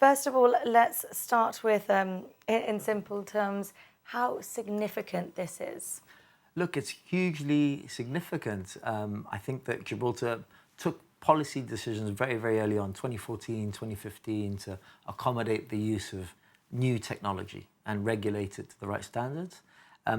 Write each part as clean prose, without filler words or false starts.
First of all, let's start with, in simple terms, how significant this is. Look, it's hugely significant. I think that Gibraltar took policy decisions very, very early on, 2014, 2015, to accommodate the use of new technology and regulate it to the right standards.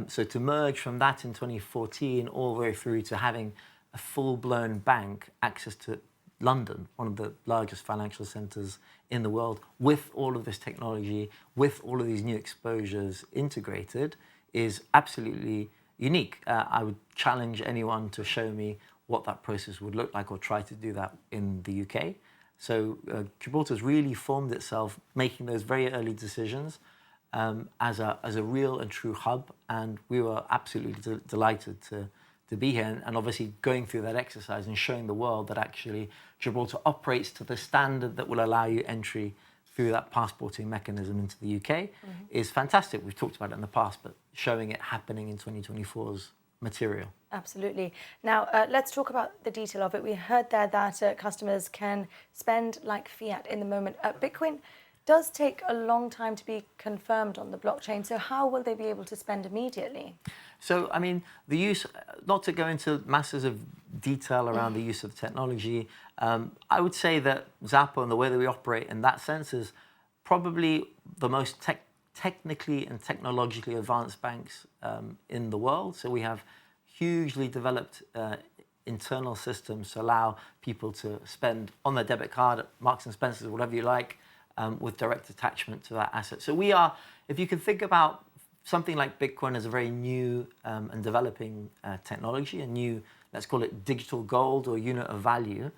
So to merge from that in 2014 all the way through to having a full-blown bank access to London, one of the largest financial centres in the world, with all of this technology, with all of these new exposures integrated, is absolutely unique. I would challenge anyone to show me what that process would look like or try to do that in the UK. So Gibraltar's really formed itself making those very early decisions as a real and true hub, and we were absolutely delighted to be here and obviously going through that exercise and showing the world that actually Gibraltar operates to the standard that will allow you entry through that passporting mechanism into the UK is fantastic. We've talked about it in the past, but showing it happening in 2024 is material. Absolutely. Now, let's talk about the detail of it. We heard there that customers can spend like fiat in the moment. Bitcoin does take a long time to be confirmed on the blockchain. So how will they be able to spend immediately? So, I mean, the use, not to go into masses of detail around the use of the technology, I would say that Xapo and the way that we operate in that sense is probably the most technically and technologically advanced banks in the world. So we have hugely developed internal systems to allow people to spend on their debit card at Marks and Spencer's, whatever you like, with direct attachment to that asset. So we are, if you can think about something like Bitcoin as a very new and developing technology, a new, let's call it digital gold or unit of value,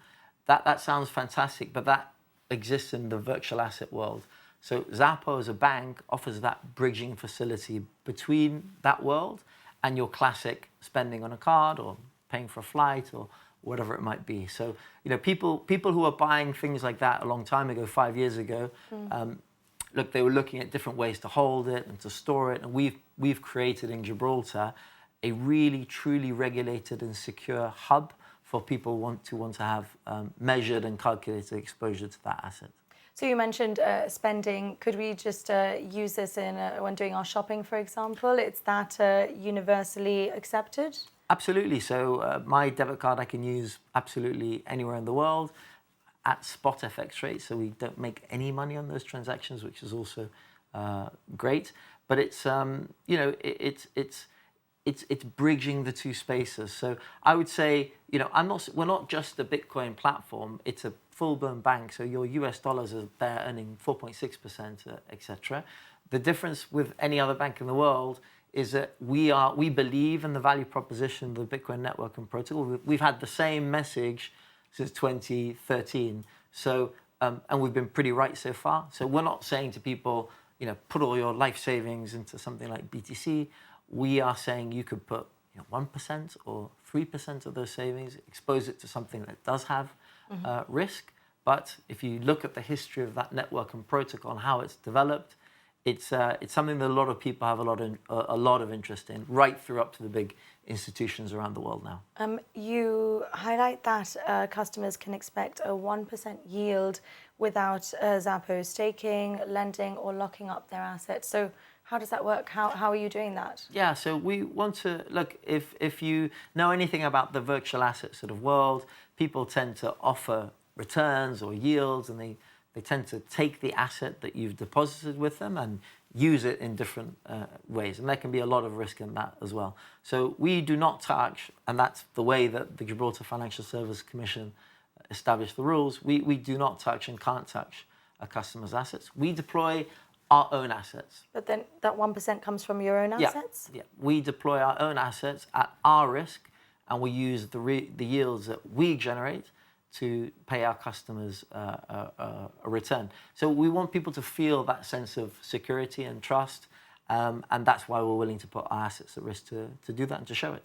that sounds fantastic, but that exists in the virtual asset world. So Xapo as a bank offers that bridging facility between that world and your classic spending on a card or paying for a flight or whatever it might be. So, you know, people who are buying things like that a long time ago, 5 years ago, look, they were looking at different ways to hold it and to store it. And we've created in Gibraltar a really, truly regulated and secure hub for people who want to have measured and calculated exposure to that asset. So you mentioned spending. Could we just use this in when doing our shopping, for example? It's that universally accepted? Absolutely. So my debit card I can use absolutely anywhere in the world at spot FX rates. So we don't make any money on those transactions, which is also great. But it's you know, it's bridging the two spaces. So I would say, you know, we're not just a Bitcoin platform. It's a full-blown bank. So your US dollars are there earning 4.6%, etc. The difference with any other bank in the world is that we believe in the value proposition of the Bitcoin network and protocol. We've had the same message since 2013. So and we've been pretty right so far. So we're not saying to people, you know, put all your life savings into something like BTC. We are saying you could put 1% or 3% of those savings, expose it to something that does have risk. But if you look at the history of that network and protocol and how it's developed, it's something that a lot of people have a lot of interest in, right through up to the big institutions around the world now. You highlight that customers can expect a 1% yield without Xapo staking, lending, or locking up their assets. So how does that work? How are you doing that? Yeah, so we want to, look, if you know anything about the virtual asset sort of world, people tend to offer returns or yields, and they tend to take the asset that you've deposited with them and use it in different ways. And there can be a lot of risk in that as well. So we do not touch, and that's the way that the Gibraltar Financial Services Commission established the rules, we do not touch and can't touch a customer's assets. We deploy our own assets. But then that 1% comes from your own assets? Yeah, we deploy our own assets at our risk, and we use the yields that we generate to pay our customers a return. So we want people to feel that sense of security and trust, and that's why we're willing to put our assets at risk to do that and to show it.